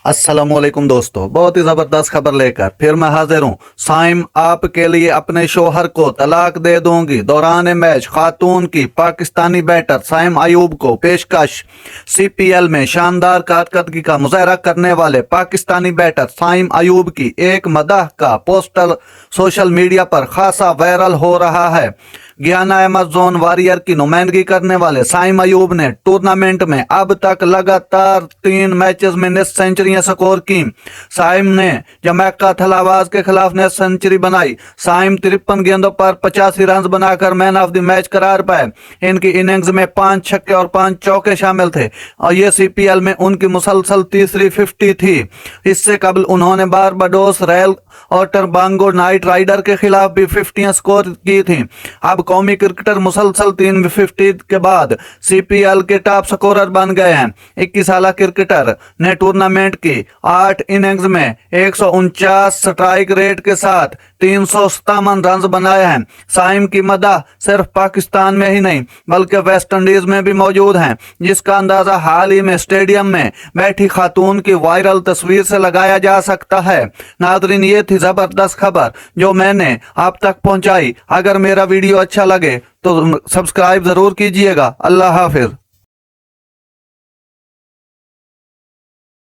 अस्सलामुअलैकुम दोस्तों, बहुत ही जबरदस्त खबर लेकर फिर मैं हाजिर हूँ। साइम आपके लिए अपने शोहर को तलाक दे दूंगी। दौरान मैच खातून की पाकिस्तानी बैटर साइम अयूब को पेशकश। सीपीएल में शानदार कारकर्दगी का मुजाहरा करने वाले पाकिस्तानी बैटर साइम अयूब की एक मदह का पोस्टर सोशल मीडिया पर खासा वायरल हो रहा है। गियाना अमेज़न वॉरियर की नुमाइंदगी करने वाले साइम अयूब ने टूर्नामेंट में अब तक लगातार 3 मैचेस में नेट सेंचुरियां स्कोर की। साइम ने जमैका थलावाज के खिलाफ नेट सेंचुरी बनाई। साइम 53 गेंदों पर 85 रन बनाकर मैन ऑफ द मैच करार पाए। इनकी इनिंग्स में 5 छक्के और 5 चौके शामिल थे और ये सीपीएल में उनकी मुसलसल तीसरी 50 थी। इससे कबल उन्होंने बारबाडोस रॉयल और टरबांगो नाइट राइडर के खिलाफ भी 50 स्कोर की थी। अब कौमी क्रिकेटर मुसलसल 350 के बाद सीपीएल के टॉप स्कोरर बन गए हैं। 21 साल क्रिकेटर ने टूर्नामेंट की 8 इनिंग्स में 149 स्ट्राइक रेट के साथ 357 रन बनाए हैं। साइम की मदह सिर्फ पाकिस्तान में ही नहीं बल्कि वेस्ट इंडीज में भी मौजूद हैं, जिसका अंदाजा हाल ही में स्टेडियम में बैठी खातून की वायरल तस्वीर से लगाया जा सकता है। नादरीन, ये थी जबरदस्त खबर जो मैंने आप तक पहुंचाई। अगर मेरा वीडियो अच्छा लगे तो सब्सक्राइब जरूर कीजिएगा। अल्लाह हाफिज।